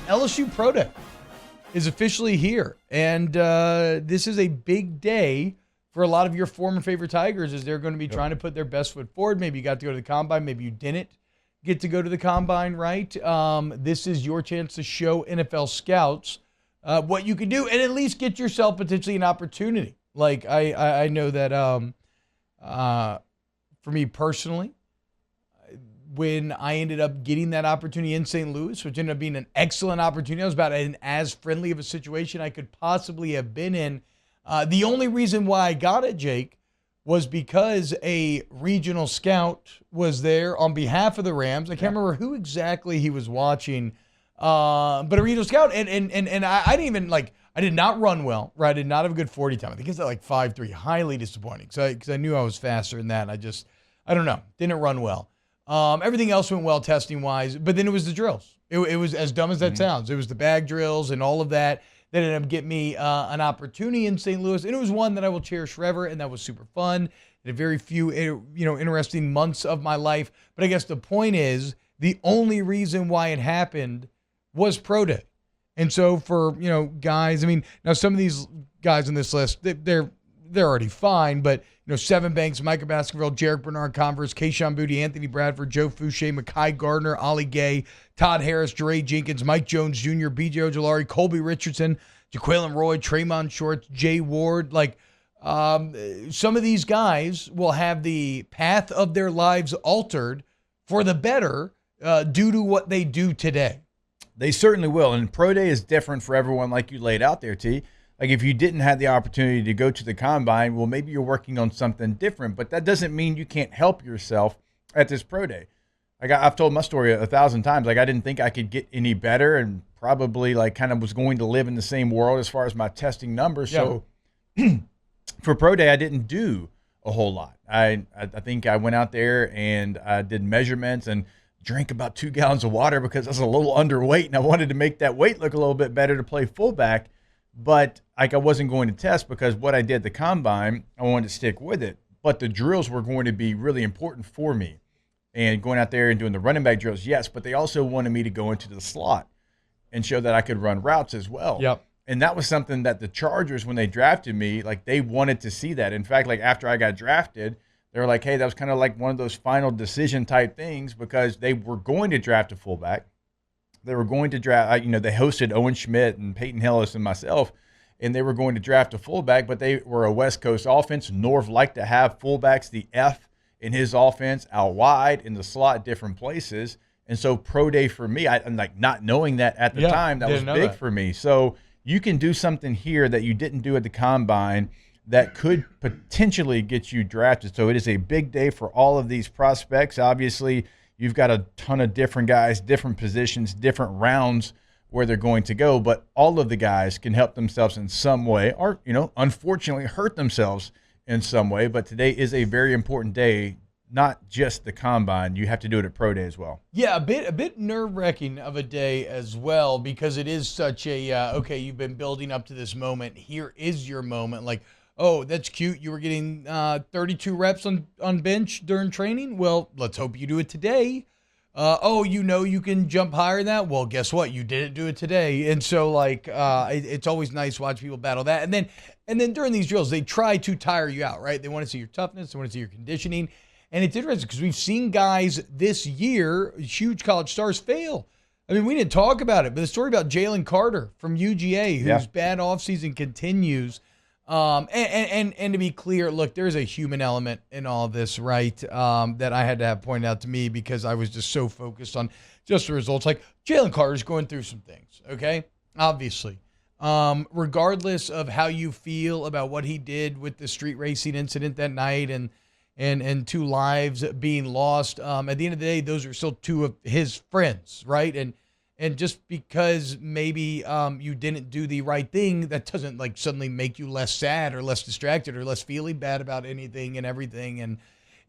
LSU Pro Day is officially here, and this is a big day for a lot of your former favorite Tigers as they're going to be trying to put their best foot forward. Maybe you got to go to the Combine. Maybe you didn't get to go to the Combine, right? This is your chance to show NFL scouts what you can do and at least get yourself potentially an opportunity. Like, I know that for me personally, when I ended up getting that opportunity in St. Louis, which ended up being an excellent opportunity. I was about in as friendly of a situation I could possibly have been in. The only reason why I got it, Jake, was because a regional scout was there on behalf of the Rams. I can't remember who exactly he was watching, but a regional scout. And I didn't even, I did not run well, right? I did not have a good 40 time. I think it's at 5.3, highly disappointing. Because I knew I was faster than that. I don't know, didn't run well. Everything else went well testing-wise, but then it was the drills. It was as dumb as that sounds. It was the bag drills and all of that ended up getting me an opportunity in St. Louis, and it was one that I will cherish forever, and that was super fun. Had a very few, interesting months of my life. But I guess the point is, the only reason why it happened was Pro Day. And so for, guys, now some of these guys on this list, they're already fine, but Seven Banks, Micah Baskerville, Jarek Bernard Converse, Kayshon Boutte, Anthony Bradford, Joe Fouché, Mekhi Gardner, Ollie Gay, Todd Harris, Jeray Jenkins, Mike Jones Jr., B.J. Ojolari, Colby Richardson, Jaquelin Roy, Tremont Shorts, Jay Ward. Some of these guys will have the path of their lives altered for the better due to what they do today. They certainly will. And Pro Day is different for everyone like you laid out there, T. Like if you didn't have the opportunity to go to the Combine, well, maybe you're working on something different, but that doesn't mean you can't help yourself at this Pro Day. I've told my story 1,000 times. I didn't think I could get any better and probably kind of was going to live in the same world as far as my testing numbers. Yeah. So for Pro Day, I didn't do a whole lot. I think I went out there and I did measurements and drank about 2 gallons of water because I was a little underweight and I wanted to make that weight look a little bit better to play fullback. But I wasn't going to test because what I did at the Combine, I wanted to stick with it. But the drills were going to be really important for me. And going out there and doing the running back drills, yes, but they also wanted me to go into the slot and show that I could run routes as well. Yep. And that was something that the Chargers, when they drafted me, they wanted to see that. In fact, after I got drafted, they were like, hey, that was kind of one of those final decision type things because they were going to draft a fullback. They were going to draft, they hosted Owen Schmidt and Peyton Hillis and myself, and they were going to draft a fullback, but they were a West Coast offense. Norv liked to have fullbacks, the F in his offense, out wide, in the slot, different places. And so Pro Day for me, I'm not knowing that at the time, that was big for me. So you can do something here that you didn't do at the Combine that could potentially get you drafted. So it is a big day for all of these prospects. Obviously, you've got a ton of different guys, different positions, different rounds where they're going to go, but all of the guys can help themselves in some way or, unfortunately hurt themselves in some way. But today is a very important day, not just the Combine. You have to do it at Pro Day as well. Yeah, a bit nerve-wracking of a day as well because it is such a, okay, you've been building up to this moment. Here is your moment. Oh, that's cute. You were getting 32 reps on bench during training? Well, let's hope you do it today. You can jump higher than that? Well, guess what? You didn't do it today. And so, it's always nice to watch people battle that. And then during these drills, they try to tire you out, right? They want to see your toughness. They want to see your conditioning. And it's interesting because we've seen guys this year, huge college stars, fail. We didn't talk about it, but the story about Jalen Carter from UGA, whose bad offseason continues. And to be clear, look, there's a human element in all this, right? That I had to have pointed out to me because I was just so focused on just the results. Jalen Carter's going through some things, okay? Obviously. Regardless of how you feel about what he did with the street racing incident that night and 2 lives being lost, at the end of the day, those are still 2 of his friends, right? And just because maybe you didn't do the right thing, that doesn't suddenly make you less sad or less distracted or less feeling bad about anything and everything.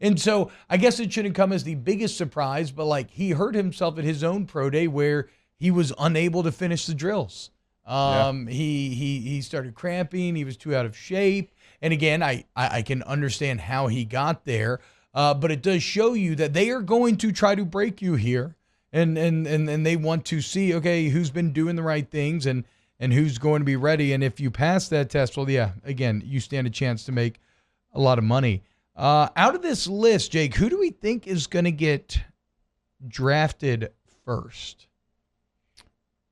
And so I guess it shouldn't come as the biggest surprise, but he hurt himself at his own Pro Day where he was unable to finish the drills. He started cramping. He was too out of shape. And again, I can understand how he got there, but it does show you that they are going to try to break you here, and they want to see, okay, who's been doing the right things and who's going to be ready. And if you pass that test, well, yeah, again, you stand a chance to make a lot of money. Out of this list, Jake, who do we think is going to get drafted first?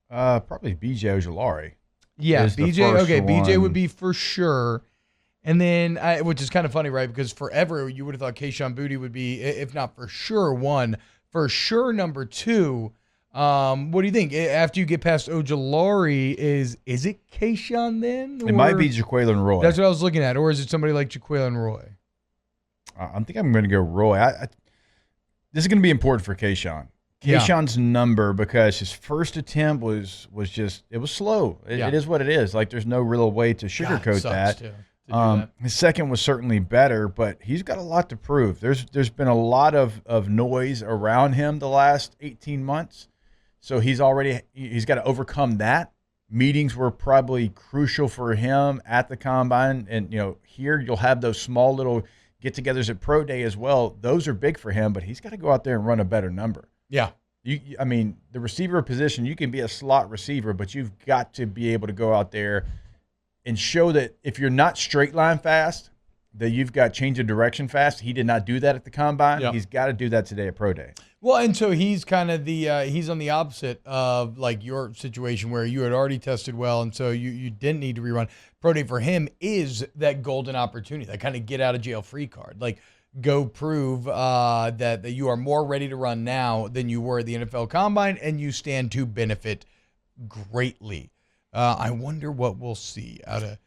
Probably B.J. Ojulari. Yeah, B.J. Okay, one. B.J. would be for sure. And then, which is kind of funny, right? Because forever you would have thought Kayshon Boutte would be, if not for sure one, for sure number two. What do you think? After you get past Ojulari, is it Kayshon then? It might be Jaquelin Roy. That's what I was looking at. Or is it somebody like Jaquelin Roy? I think I'm going to go Roy. This is going to be important for Kayshon. Kayshon's number, because his first attempt was just, it was slow. It is what it is. Like, there's no real way to sugarcoat that. To that. His second was certainly better, but he's got a lot to prove. There's been a lot of noise around him the last 18 months. So he's got to overcome that. Meetings were probably crucial for him at the combine. And, here you'll have those small little get-togethers at Pro Day as well. Those are big for him, but he's got to go out there and run a better number. Yeah. I mean, the receiver position, you can be a slot receiver, but you've got to be able to go out there and show that if you're not straight line fast, that you've got change of direction fast. He did not do that at the combine. Yep. He's got to do that today at Pro Day. Well, and so he's kind of he's on the opposite of like your situation where you had already tested well, and so you didn't need to rerun. Pro Day for him is that golden opportunity, that kind of get out of jail free card. Like, go prove that you are more ready to run now than you were at the NFL Combine, and you stand to benefit greatly. I wonder what we'll see out of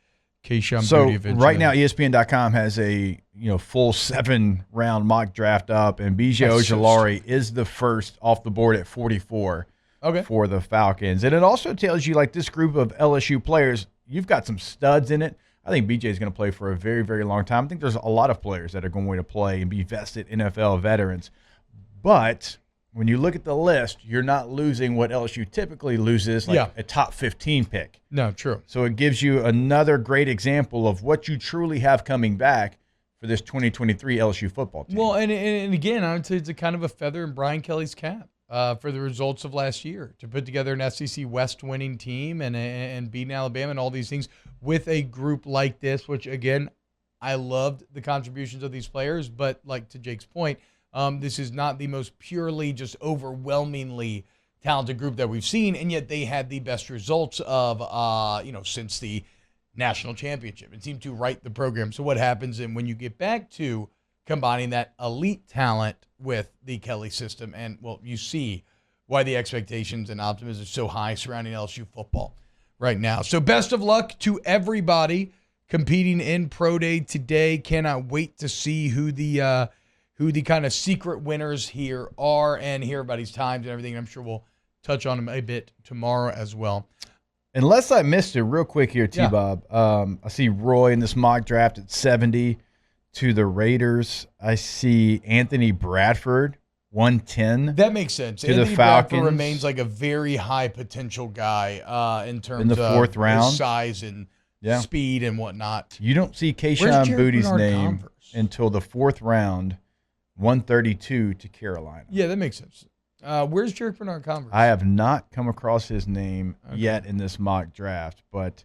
Kayshon Boutte eventually. Right now, ESPN.com has a full 7-round mock draft up, and B.J. Ojulari is the first off the board at 44 for the Falcons. And it also tells you, like, this group of LSU players, you've got some studs in it. I think B.J. is going to play for a very, very long time. I think there's a lot of players that are going to play and be vested NFL veterans. But when you look at the list, you're not losing what LSU typically loses, like a top 15 pick. No, true. So it gives you another great example of what you truly have coming back for this 2023 LSU football team. Well, and again, I would say it's a kind of a feather in Brian Kelly's cap for the results of last year, to put together an SEC West winning team and beating Alabama and all these things with a group like this, which, again, I loved the contributions of these players. But like to Jake's point, this is not the most purely just overwhelmingly talented group that we've seen, and yet they had the best results of, since the national championship. It seemed to right the program. So what happens when you get back to combining that elite talent with the Kelly system? And, well, you see why the expectations and optimism are so high surrounding LSU football right now. So best of luck to everybody competing in Pro Day today. Cannot wait to see who the kind of secret winners here are and hear about his times and everything. I'm sure we'll touch on them a bit tomorrow as well. Unless I missed it real quick here, T-Bob. I see Roy in this mock draft at 70 to the Raiders. I see Anthony Bradford, 110. That makes sense. To Anthony the Falcons. Bradford remains like a very high potential guy in terms in the fourth of round. his size and speed and whatnot. You don't see Kayshon Boutte's name until the fourth round, 132 to Carolina. Yeah, that makes sense. Where's Jarek Bernard Converse? I have not come across his name yet in this mock draft, but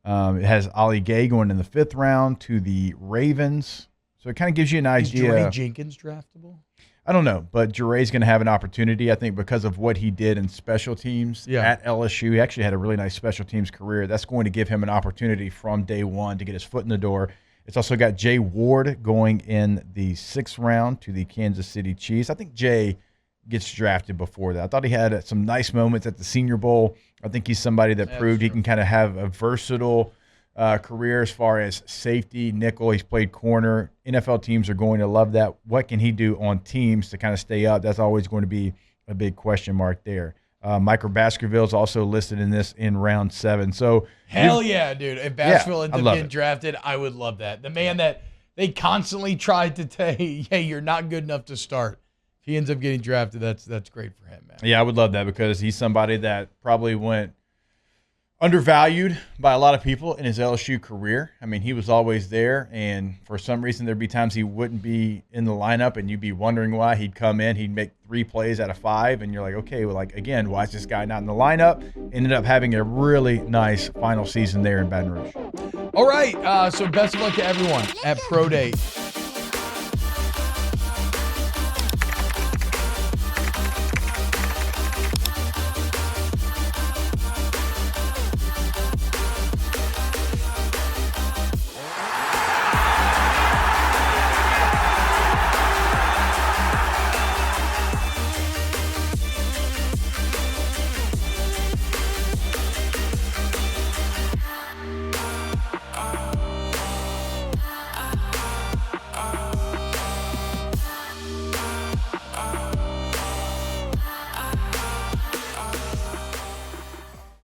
it has Ali Gay going in the 5th round to the Ravens. So it kind of gives you an idea. Is Jere Jenkins draftable? I don't know, but Jere's going to have an opportunity, I think, because of what he did in special teams at LSU. He actually had a really nice special teams career. That's going to give him an opportunity from day one to get his foot in the door. It's also got Jay Ward going in the 6th round to the Kansas City Chiefs. I think Jay gets drafted before that. I thought he had some nice moments at the Senior Bowl. I think he's somebody that proved he can kind of have a versatile career as far as safety, nickel. He's played corner. NFL teams are going to love that. What can he do on teams to kind of stay up? That's always going to be a big question mark there. Michael Baskerville is also listed in this in round 7. So hell yeah, dude! If Baskerville ends up getting drafted, I would love that. The man that they constantly tried to say, "Hey, you're not good enough to start." If he ends up getting drafted, that's great for him, man. Yeah, I would love that because he's somebody that probably went undervalued by a lot of people in his LSU career. I mean, he was always there, and for some reason there'd be times he wouldn't be in the lineup, and you'd be wondering why. He'd come in, he'd make 3 plays out of 5, and you're like, okay, well, like, again, why is this guy not in the lineup? Ended up having a really nice final season there in Baton Rouge. All right, so best of luck to everyone at Pro Day.